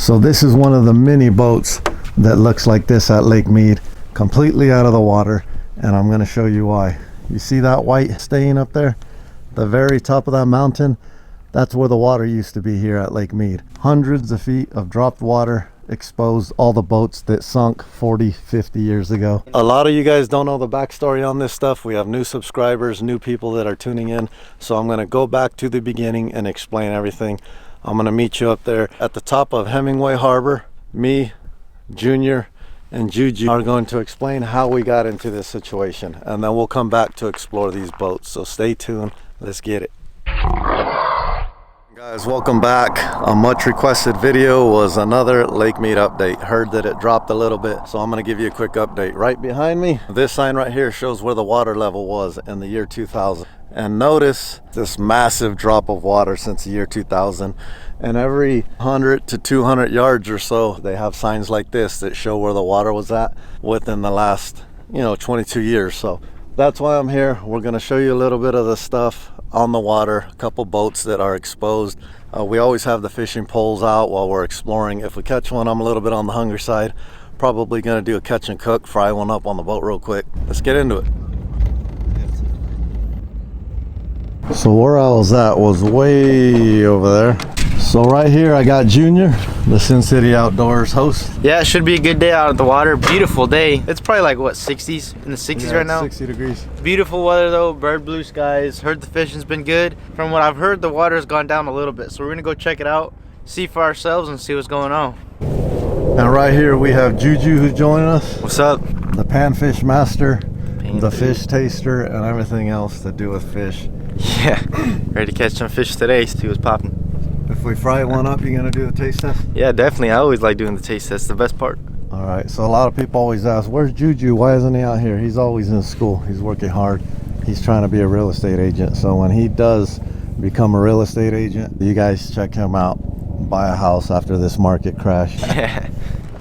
So this is one of the mini boats that looks like this at Lake Mead, completely out of the water, and I'm going to show you why. You see that white stain up there? The very top of that mountain, that's where the water used to be here at Lake Mead. Hundreds of feet of dropped water exposed all the boats that sunk 40-50 years ago. A lot of you guys don't know the backstory on this stuff. We have new subscribers, new people that are tuning in, so I'm going to go back to the beginning and explain everything. I'm going to meet you up there at the top of Hemingway Harbor. Me, Junior, and Juju are going to explain how we got into this situation, and then we'll come back to explore these boats. So stay tuned. Let's get it. Guys, welcome back. A much requested video was another Lake Mead update. Heard that it dropped a little bit, so I'm going to give you a quick update. Right behind me, this sign right here shows where the water level was in the year 2000. And notice this massive drop of water since the year 2000. And every 100 to 200 yards or so, they have signs like this that show where the water was at within the last, 22 years. So that's why I'm here. We're going to show you a little bit of the stuff on the water, a couple boats that are exposed. We always have the fishing poles out while we're exploring. If we catch one, I'm a little bit on the hungry side. Probably going to do a catch and cook, fry one up on the boat real quick. Let's get into it. So where I was at was way over there. So right here I got Junior, the Sin City Outdoors host. Yeah, it should be a good day out at the water. Beautiful day. It's probably like what, 60s? In the 60s right now? 60 degrees. Beautiful weather though, bird blue skies. Heard the fishing's been good. From what I've heard, the water's gone down a little bit. So we're gonna go check it out, see for ourselves and see what's going on. And right here we have Juju who's joining us. What's up? The panfish master, the fish taster, and everything else to do with fish. Yeah, ready to catch some fish today, see what's popping. If we fry one up, you gonna do the taste test? Yeah, definitely. I always like doing the taste test, the best part. All right, so a lot of people always ask, where's Juju? Why isn't he out here? He's always in school. He's working hard. He's trying to be a real estate agent. So when he does become a real estate agent, you guys check him out, buy a house after this market crash.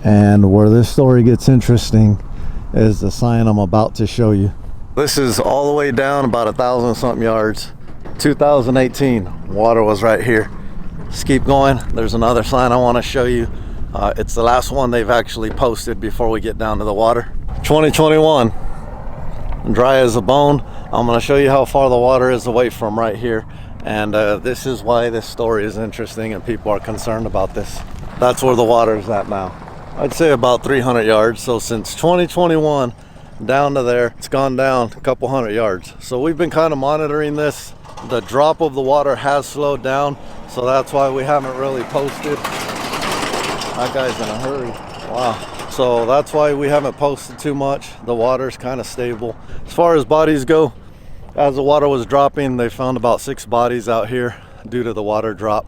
And where this story gets interesting is the sign I'm about to show you. This is all the way down about 1,000 something yards. 2018, water was right here. Let's keep going. There's another sign I want to show you. It's the last one they've actually posted before we get down to the water. 2021, dry as a bone. I'm going to show you how far the water is away from right here. And this is why this story is interesting and people are concerned about this. That's where the water is at now. I'd say about 300 yards. So since 2021 down to there, it's gone down a couple hundred yards. So we've been kind of monitoring this. The drop of the water has slowed down, so that's why we haven't really posted. That guy's in a hurry. Wow. So that's why we haven't posted too much. The water's kind of stable. As far as bodies go, as the water was dropping, they found about 6 bodies out here due to the water drop,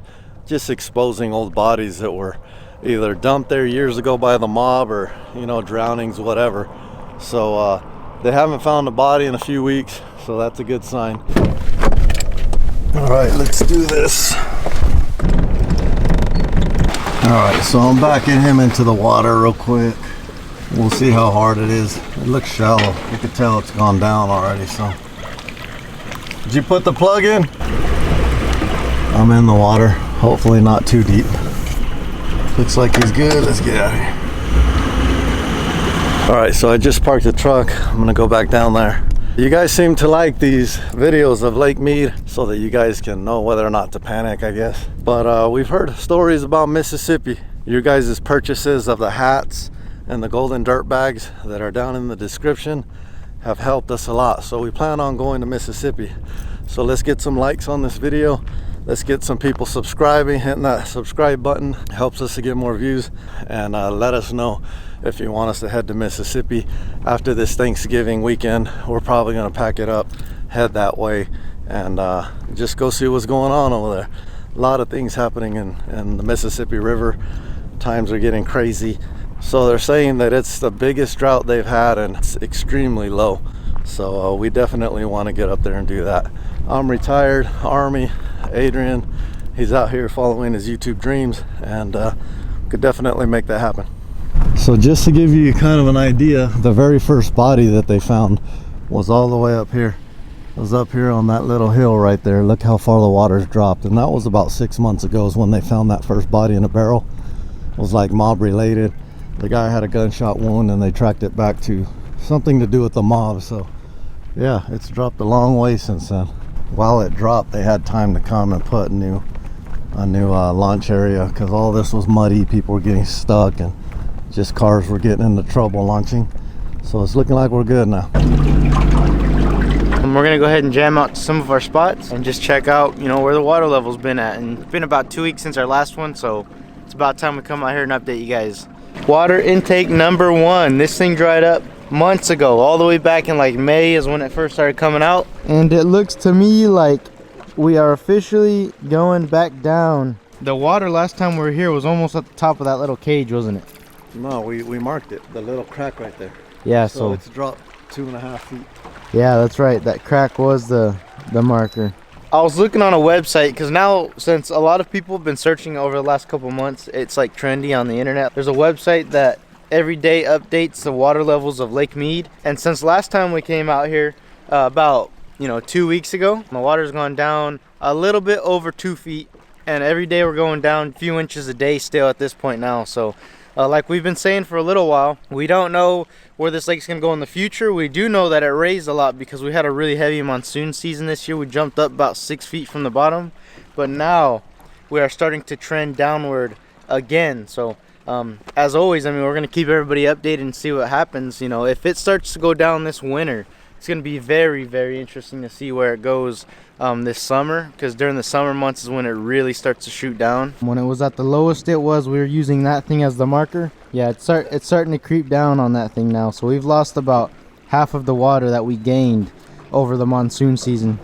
just exposing old bodies that were either dumped there years ago by the mob or drownings, whatever. So they haven't found a body in a few weeks, so that's a good sign. All right, let's do this. All right, so I'm backing him into the water real quick. We'll see how hard it is. It looks shallow. You can tell it's gone down already. So, did you put the plug in? I'm in the water. Hopefully not too deep. Looks like he's good. Let's get out of here. All right, so I just parked the truck. I'm gonna go back down there. You guys seem to like these videos of Lake Mead so that you guys can know whether or not to panic, I guess. But we've heard stories about Mississippi. Your guys' purchases of the hats and the golden dirt bags that are down in the description have helped us a lot. So we plan on going to Mississippi. So let's get some likes on this video. Let's get some people subscribing, hitting that subscribe button. It helps us to get more views. And let us know if you want us to head to Mississippi after this Thanksgiving weekend. We're probably gonna pack it up, head that way, and just go see what's going on over there. A lot of things happening in the Mississippi River. Times are getting crazy. So they're saying that it's the biggest drought they've had and it's extremely low. So we definitely want to get up there and do that. I'm retired Army. Adrian, he's out here following his YouTube dreams, and could definitely make that happen. So just to give you kind of an idea, the very first body that they found was all the way up here. It was up here on that little hill right there. Look how far the water's dropped, and that was about 6 months ago is when they found that first body in a barrel. was like mob related. The guy had a gunshot wound and they tracked it back to something to do with the mob. So yeah, it's dropped a long way since then. While it dropped, they had time to come and put a new launch area, because all this was muddy. People were getting stuck and just cars were getting into trouble launching. So it's looking like we're good now. We're gonna go ahead and jam out some of our spots and just check out, you know, where the water level's been at. And it's been about 2 weeks since our last one, so it's about time we come out here and update you guys. Water intake number 1. This thing dried up months ago, all the way back in like May is when it first started coming out. And it looks to me like we are officially going back down. The water last time we were here was almost at the top of that little cage, wasn't it? No, we marked it, the little crack right there. Yeah, so it's dropped 2.5 feet. Yeah, that's right, that crack was the marker. I was looking on a website because now, since a lot of people have been searching over the last couple months, it's like trendy on the internet. There's a website that every day updates the water levels of Lake Mead, and since last time we came out here about 2 weeks ago, the water's gone down a little bit over 2 feet, and every day we're going down a few inches a day still at this point now. So like we've been saying for a little while, we don't know where this lake's gonna go in the future. We do know that it raised a lot because we had a really heavy monsoon season this year. We jumped up about 6 feet from the bottom, but now we are starting to trend downward again. So as always, I mean, we're gonna keep everybody updated and see what happens. You know, if it starts to go down this winter, it's gonna be very, very interesting to see where it goes this summer, because during the summer months is when it really starts to shoot down. When it was at the lowest we were using that thing as the marker. Yeah, it's starting to creep down on that thing now. So we've lost about half of the water that we gained over the monsoon season.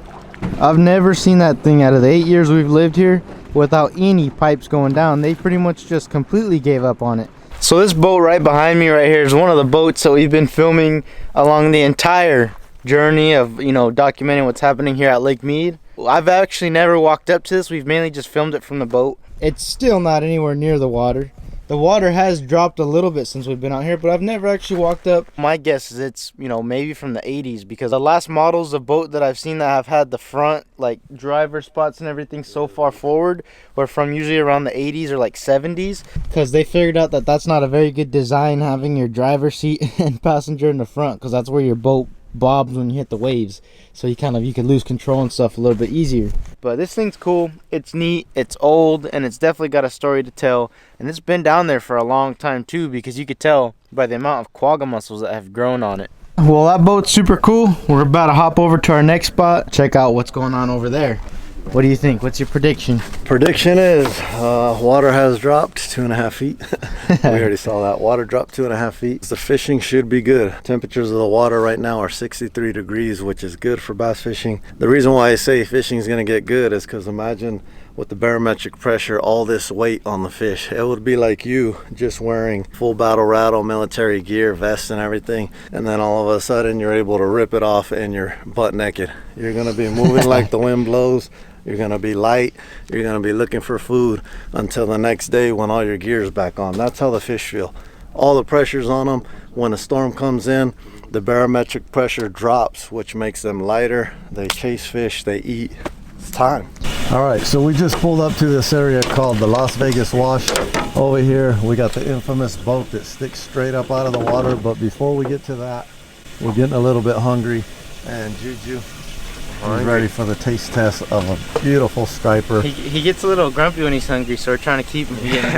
I've never seen that thing out of the 8 years we've lived here without any pipes going down. They pretty much just completely gave up on it. So this boat right behind me right here is one of the boats that we've been filming along the entire journey of, documenting what's happening here at Lake Mead. I've actually never walked up to this. We've mainly just filmed it from the boat. It's still not anywhere near the water. The water has dropped a little bit since we've been out here, but I've never actually walked up. My guess is it's, maybe from the 80s, because the last models of boat that I've seen that have had the front, like, driver spots and everything so far forward were from usually around the 80s or like 70s, because they figured out that that's not a very good design, having your driver's seat and passenger in the front, because that's where your boat bobs when you hit the waves, so you can lose control and stuff a little bit easier. But this thing's cool, it's neat, it's old, and it's definitely got a story to tell, and it's been down there for a long time too, because you could tell by the amount of quagga mussels that have grown on it. Well, that boat's super cool. We're about to hop over to our next spot, check out what's going on over there. What do you think? What's your prediction? Prediction is water has dropped 2.5 feet. We already saw that. Water dropped 2.5 feet. The fishing should be good. Temperatures of the water right now are 63 degrees, which is good for bass fishing. The reason why I say fishing is going to get good is because imagine with the barometric pressure, all this weight on the fish. It would be like you just wearing full battle rattle military gear, vest and everything, and then all of a sudden you're able to rip it off and you're butt naked. You're going to be moving like the wind blows. You're going to be light. You're going to be looking for food until the next day when all your gear is back on. That's how the fish feel. All the pressure's on them. When a storm comes in, the barometric pressure drops, which makes them lighter. They chase fish, they eat. It's time. All right, so we just pulled up to this area called the Las Vegas Wash. Over here, we got the infamous boat that sticks straight up out of the water. But before we get to that, we're getting a little bit hungry. And Juju, he's ready for the taste test of a beautiful striper. He gets a little grumpy when he's hungry, so we're trying to keep him from getting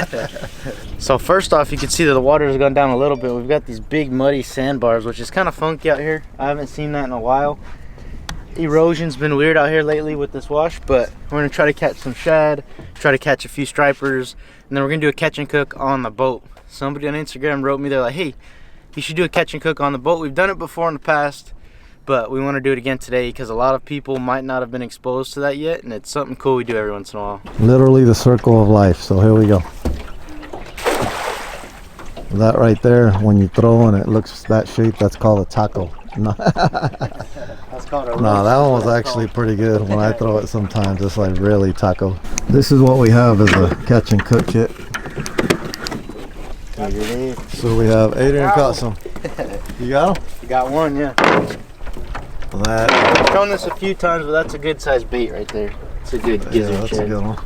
grumpy. So first off, you can see that the water has gone down a little bit. We've got these big muddy sandbars, which is kind of funky out here. I haven't seen that in a while. Erosion's been weird out here lately with this wash, but we're gonna try to catch some shad, try to catch a few stripers, and then we're gonna do a catch and cook on the boat. Somebody on Instagram wrote me, they're like, hey, you should do a catch and cook on the boat. We've done it before in the past, but we want to do it again today because a lot of people might not have been exposed to that yet, and it's something cool we do every once in a while. Literally the circle of life, so here we go. That right there, when you throw and it looks that shape, that's called a taco. No, that's called a roast. No, that one was actually pretty good. When I throw it sometimes, it's like really taco. This is what we have as a catch and cook kit. So we have Adrian caught some. You got them? You got one, yeah. I've thrown this a few times, but that's a good sized bait right there. It's a good gizzard. Yeah, that's a good one.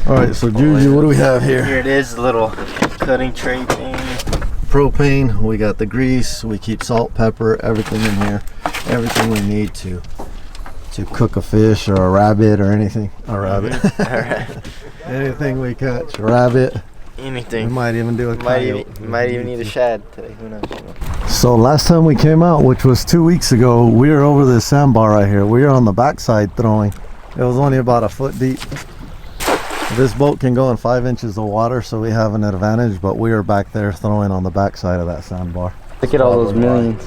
All right, so Juju, what do we have here? Here it is, a little cutting tray thing. Propane, we got the grease, we keep salt, pepper, everything in here. Everything we need to cook a fish or a rabbit or anything. A rabbit. Alright. Anything we catch, rabbit. Anything. We might even do a coyote. Might even need a shad today, who knows. So last time we came out, which was 2 weeks ago, we were over this sandbar right here. We were on the backside throwing. It was only about a foot deep. This boat can go in 5 inches of water, so we have an advantage, but we were back there throwing on the backside of that sandbar. Look at all those millions.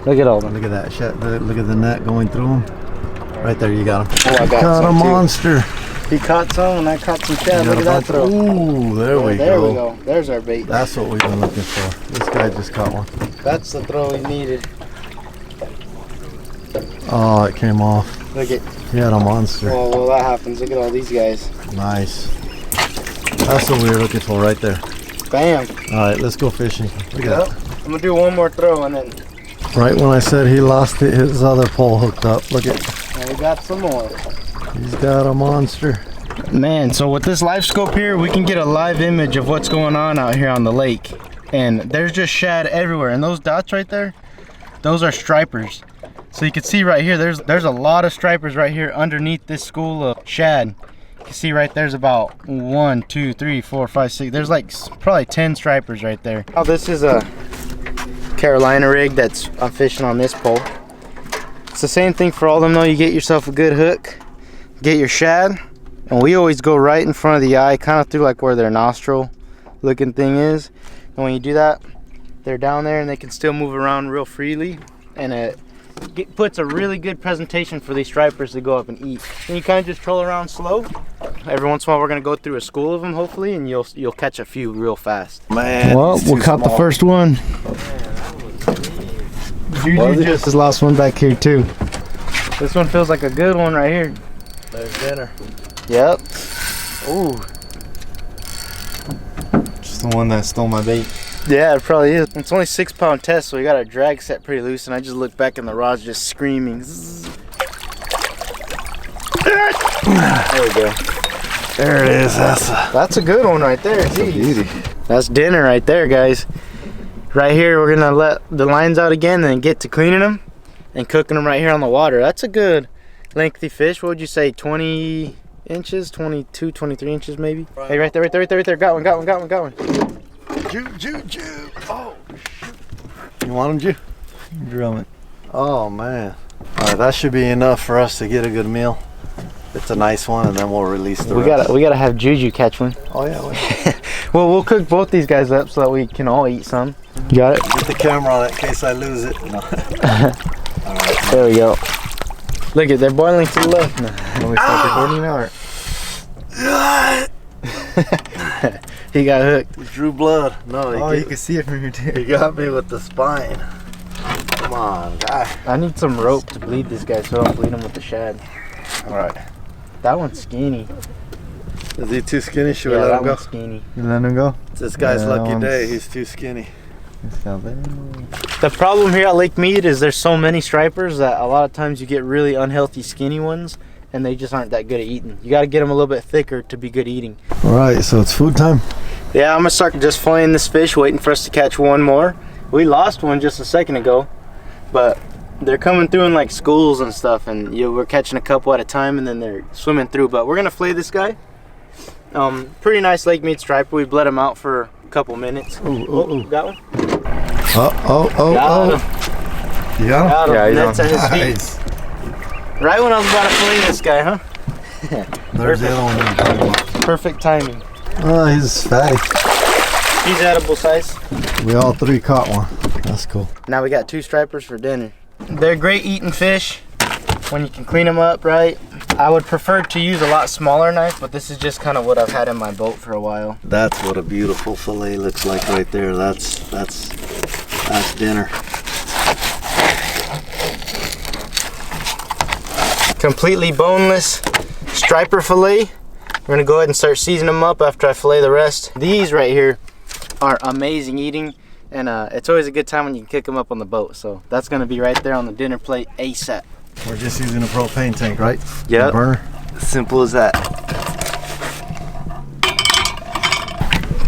Look at all them. Look at that shit. Look at the net going through them. Right there, you got him. Oh, I got a monster. He caught some and I caught some shad. Look at that throw. Ooh, there we There go. we go. There's our bait. That's what we've been looking for. This guy just caught one. That's the throw he needed. Oh, it came off. Look at. He had a monster. Well, that happens. Look at all these guys. Nice. That's what we were looking for right there. Bam. All right, let's go fishing. Look at that. I'm gonna do one more throw and then. Right when I said he lost it, his other pole hooked up. Look at. And we got some more. He's got a monster. Man, so with this live scope here, we can get a live image of what's going on out here on the lake. And there's just shad everywhere. And those dots right there, those are stripers. So you can see right here, there's a lot of stripers right here underneath this school of shad. You can see right there's about 1, 2, 3, 4, 5, 6. There's like probably 10 stripers right there. Oh, this is a Carolina rig that's I'm fishing on this pole. It's the same thing for all of them though. You get yourself a good hook, get your shad, and we always go right in front of the eye, kind of through like where their nostril looking thing is. And when you do that, they're down there and they can still move around real freely, and it puts a really good presentation for these stripers to go up and eat. And you kind of just troll around slow. Every once in a while we're gonna go through a school of them hopefully, and you'll catch a few real fast. Man, well, we caught the first one. Juju just his last one back here too. This one feels like a good one right here. There's dinner. Yep. Ooh. Just the one that stole my bait. Yeah, it probably is. It's only 6 pound test, so we got our drag set pretty loose, and I just look back and the rod's just screaming. There we go. There it is. That's a good one right there. Jeez. Beauty. That's dinner right there, guys. Right here, we're gonna let the lines out again and get to cleaning them and cooking them right here on the water. That's a good lengthy fish. What would you say, 20 inches, 22, 23 inches maybe? Right. Hey, right there, right there, right there, right there. Got one. Ju. Oh, shoot. You want him, Ju? Drill it. Oh, man. All right, that should be enough for us to get a good meal. It's a nice one, and then we'll release the rest. We gotta have Juju catch one. Oh, yeah. Well, we'll cook both these guys up so that we can all eat some. You got it? Get the camera on it in case I lose it. No. All right. There we go. Look at, they're boiling to the left now. When we start recording now. He got hooked. He drew blood. No, you can see it from here too. He got me with the spine. Come on, guy. I need some rope to bleed this guy so I don't bleed him with the shad. All right. That one's skinny. Is he too skinny? Should we let him go? Skinny. You let him go? It's this guy's lucky day. He's too skinny. The problem here at Lake Mead is there's so many stripers that a lot of times you get really unhealthy skinny ones, and they just aren't that good at eating. You got to get them a little bit thicker to be good eating. All right, so it's food time. Yeah, I'm gonna start just filleting this fish, waiting for us to catch one more. We lost one just a second ago, but they're coming through in like schools and stuff, and we're catching a couple at a time, and then they're swimming through. But we're gonna fillet this guy. Pretty nice Lake Mead striper. We bled him out for a couple minutes. Ooh. Got one? Oh. Got him. You got him? Got him. Yeah, he's That's on. at his feet. Right when I was about to fillet this guy, huh? There's the other one. Perfect timing. Oh, he's fatty. He's edible size. We all three caught one. That's cool. Now we got 2 stripers for dinner. They're great eating fish when you can clean them up right. I would prefer to use a lot smaller knife, but this is just kind of what I've had in my boat for a while. That's what a beautiful fillet looks like right there. That's dinner. Completely boneless striper fillet. We're gonna go ahead and start seasoning them up after I fillet the rest. These right here are amazing eating, and it's always a good time when you can cook them up on the boat. So that's gonna be right there on the dinner plate ASAP. We're just using a propane tank, right? Yep. A burner. Simple as that.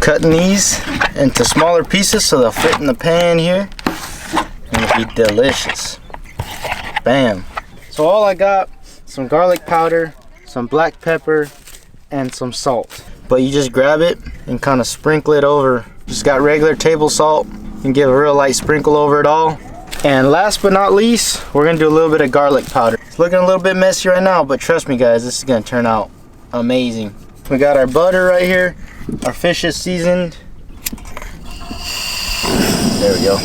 cutting these into smaller pieces so they'll fit in the pan here. Gonna be delicious. Bam. So all I got, some garlic powder, some black pepper, and some salt. But you just grab it and kind of sprinkle it over. Just got regular table salt and give a real light sprinkle over it all. And last but not least, we're gonna do a little bit of garlic powder. It's looking a little bit messy right now, but trust me guys, this is gonna turn out amazing. We got our butter right here. Our fish is seasoned. There we go.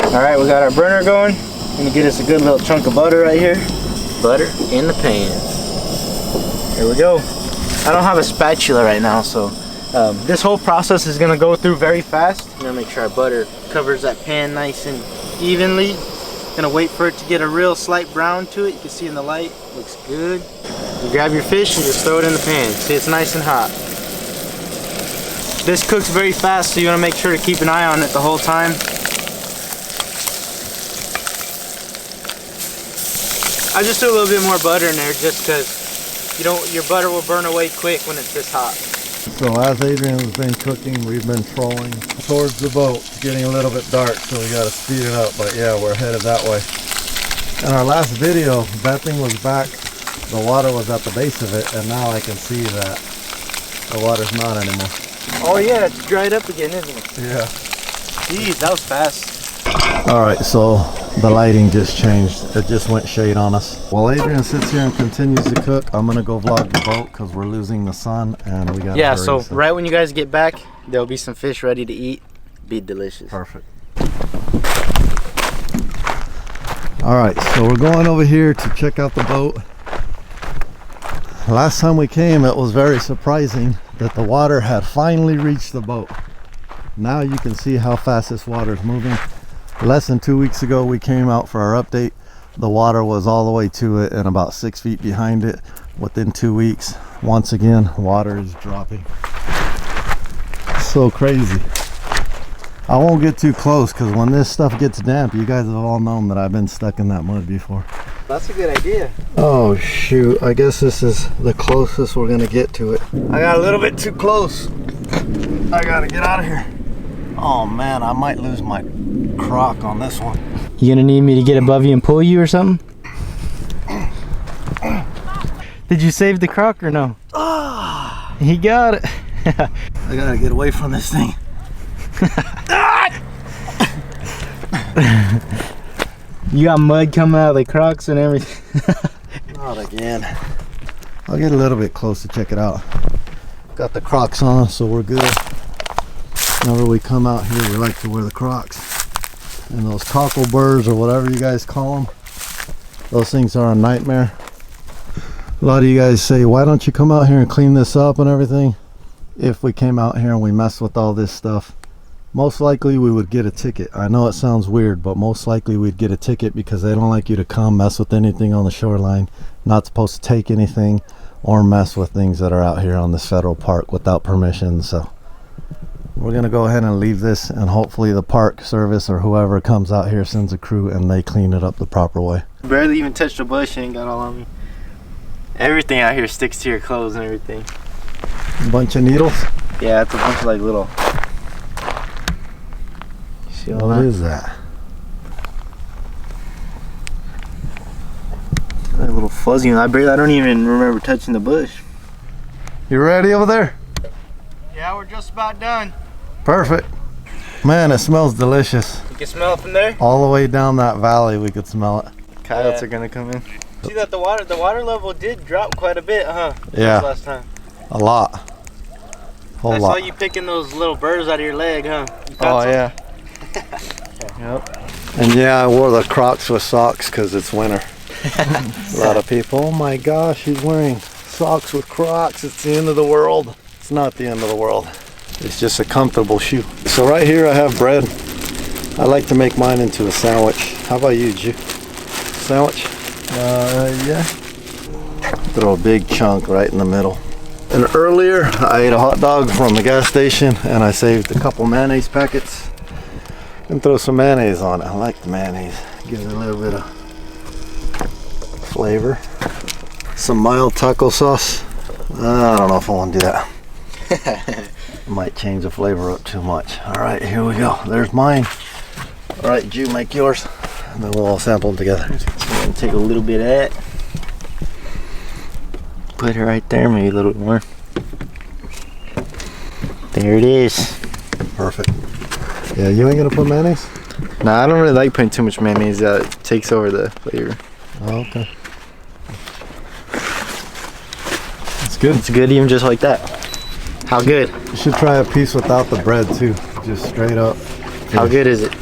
All right, we got our burner going. Gonna get us a good little chunk of butter right here. Butter in the pan. Here we go. I don't have a spatula right now, so this whole process is gonna go through very fast. I'm gonna make sure our butter covers that pan nice and evenly. Gonna wait for it to get a real slight brown to it. You can see in the light, looks good. You grab your fish and just throw it in the pan. See, it's nice and hot. This cooks very fast, so you wanna make sure to keep an eye on it the whole time. I just do a little bit more butter in there just because your butter will burn away quick when it's this hot. So as Adrian's been cooking, we've been trolling towards the boat. It's getting a little bit dark, so we gotta speed it up, but yeah, we're headed that way. In our last video, that thing was back, the water was at the base of it, and now I can see that the water's not anymore. Oh yeah, it's dried up again, isn't it? Yeah. Jeez, that was fast. Alright, so the lighting just changed. It just went shade on us. While Adrian sits here and continues to cook, I'm gonna go vlog the boat because we're losing the sun and we gotta Yeah, hurry, so right when you guys get back, there'll be some fish ready to eat. Be delicious. Perfect. Alright, so we're going over here to check out the boat. Last time we came, it was very surprising that the water had finally reached the boat. Now you can see how fast this water is moving. Less than 2 weeks ago we came out for our update. The water was all the way to it and about 6 feet behind it. Within 2 weeks, once again, water is dropping. So crazy. I won't get too close because when this stuff gets damp, you guys have all known that I've been stuck in that mud before. That's a good idea. Oh shoot, I guess this is the closest we're gonna get to it. I got a little bit too close. I gotta get out of here. Oh man, I might lose my crock on this one. You gonna need me to get above you and pull you or something? Did you save the crock or no? Ah! He got it. I gotta get away from this thing. You got mud coming out of the crocks and everything. Not again. I'll get a little bit close to check it out. Got the Crocs on, so we're good. Whenever we come out here, we like to wear the Crocs. And those cockleburs or whatever you guys call them, those things are a nightmare. A lot of you guys say, why don't you come out here and clean this up and everything? If we came out here and we messed with all this stuff, most likely we would get a ticket. I know it sounds weird, but most likely we'd get a ticket because they don't like you to come mess with anything on the shoreline. Not supposed to take anything or mess with things that are out here on this federal park without permission. So we're gonna go ahead and leave this, and hopefully the park service or whoever comes out here sends a crew and they clean it up the proper way. Barely even touched the bush and got all on me. Everything out here sticks to your clothes and everything. A bunch of needles? Yeah, it's a bunch of like little. See all What that? is that? A little fuzzy one. I don't even remember touching the bush. You ready over there? Yeah, we're just about done. Perfect. Man, it smells delicious. You can smell it from there. All the way down that valley we could smell it. Coyotes are gonna come in. See that the water level did drop quite a bit, huh? Yeah. Last time. A lot. Whole I lot. saw you picking those little birds out of your leg, huh? You Oh caught some? yeah. Yep. And yeah, I wore the Crocs with socks because it's winter. A lot of people, oh my gosh, he's wearing socks with Crocs. It's the end of the world. It's not the end of the world. It's just a comfortable shoe. So right here I have bread. I like to make mine into a sandwich. How about you, Ju? Sandwich? Yeah. Throw a big chunk right in the middle. And earlier I ate a hot dog from the gas station and I saved a couple mayonnaise packets and throw some mayonnaise on it. I like the mayonnaise. Gives it a little bit of flavor. Some mild taco sauce. I don't know if I want to do that. Might change the flavor up too much. All right, here we go. There's mine. All right, Jew, make yours. And then we'll all sample them together. So I'm gonna take a little bit of that. Put it right there, maybe a little bit more. There it is. Perfect. Yeah, you ain't gonna put mayonnaise? Nah, I don't really like putting too much mayonnaise. It takes over the flavor. Oh, okay. It's good. It's good even just like that. How good? You should try a piece without the bread too. Just straight up. How good is it?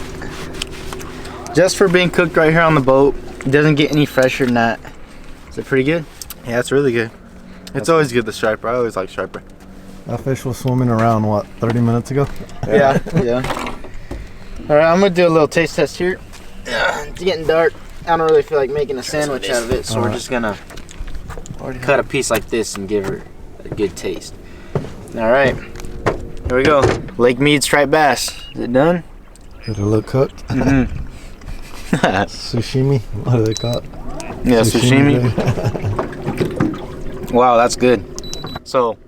Just for being cooked right here on the boat, it doesn't get any fresher than that. Is it pretty good? Yeah, it's really good. It's always good, the striper. I always like striper. That fish was swimming around, what, 30 minutes ago? Yeah, yeah. All right, I'm gonna do a little taste test here. It's getting dark. I don't really feel like making a sandwich out of it, so we're just gonna cut a piece like this and give her a good taste. All right, here we go. Lake Mead striped bass. Is it done? Did it look cooked? Mm-hmm. Sushimi? What do they call it? Yeah, sushimi. Wow, that's good. So,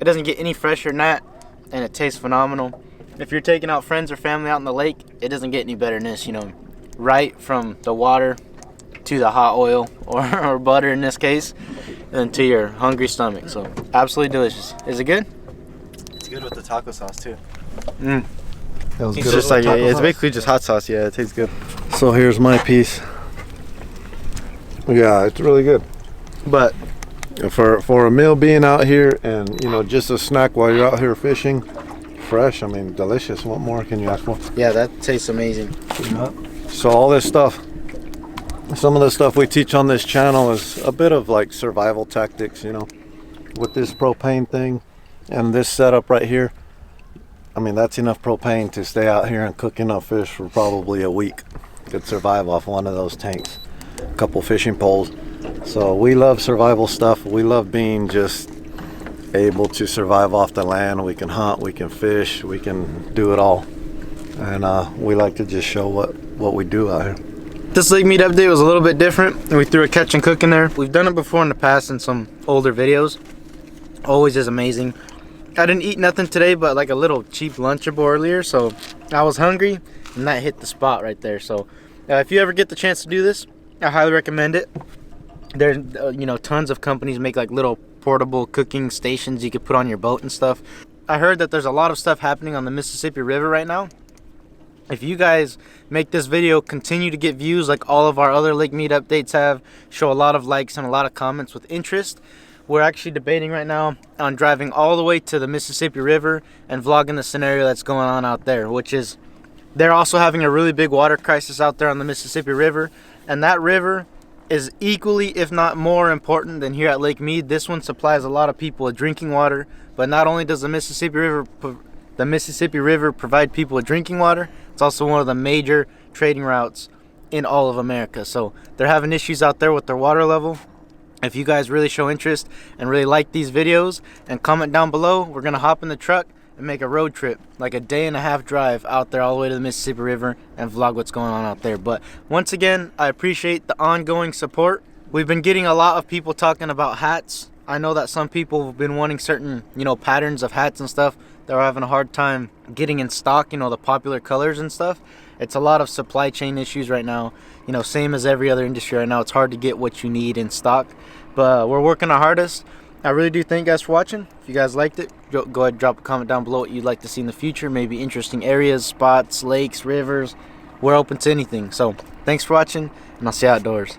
it doesn't get any fresher than that, and it tastes phenomenal. If you're taking out friends or family out in the lake, it doesn't get any better than this, you know. Right from the water to the hot oil, or butter in this case, and to your hungry stomach. So, absolutely delicious. Is it good? It's good with the taco sauce too. Mm. That was It's good. just like Taco it's sauce. basically just hot sauce. Yeah, it tastes good. So here's my piece. Yeah, it's really good. But For a meal being out here and, you know, just a snack while you're out here fishing, fresh, I mean, delicious. What more can you ask for? yeah, that tastes amazing. So all this stuff, some of the stuff we teach on this channel is a bit of like survival tactics, you know, with this propane thing and this setup right here. I mean, that's enough propane to stay out here and cook enough fish for probably a week. Could survive off one of those tanks, a couple fishing poles. So we love survival stuff. We love being just able to survive off the land. We can hunt, we can fish, we can do it all. And we like to just show what we do out here. This Lake Mead update was a little bit different. We threw a catch and cook in there. We've done it before in the past in some older videos. Always is amazing. I didn't eat nothing today but like a little cheap Lunchable earlier, so I was hungry and that hit the spot right there. So if you ever get the chance to do this, I highly recommend it. There's you know, tons of companies make like little portable cooking stations you could put on your boat and stuff. I heard that there's a lot of stuff happening on the Mississippi River right now. If you guys make this video continue to get views like all of our other Lake Mead updates have, show a lot of likes and a lot of comments with interest, we're actually debating right now on driving all the way to the Mississippi River and vlogging the scenario that's going on out there, which is they're also having a really big water crisis out there on the Mississippi River, and that river is equally, if not more important than here at Lake Mead. This one supplies a lot of people with drinking water, but not only does the Mississippi River provide people with drinking water, it's also one of the major trading routes in all of America. So they're having issues out there with their water level. If you guys really show interest and really like these videos and comment down below, we're gonna hop in the truck and make a road trip, like a day-and-a-half drive out there all the way to the Mississippi River and vlog what's going on out there. But once again, I appreciate the ongoing support. We've been getting a lot of people talking about hats. I know that some people have been wanting certain, you know, patterns of hats and stuff. They're having a hard time getting in stock, you know, the popular colors and stuff. It's a lot of supply chain issues right now. You know, same as every other industry right now. It's hard to get what you need in stock, but we're working our hardest. I really do thank you guys for watching. If you guys liked it, go ahead and drop a comment down below what you'd like to see in the future. Maybe interesting areas, spots, lakes, rivers. We're open to anything. So thanks for watching, and I'll see you outdoors.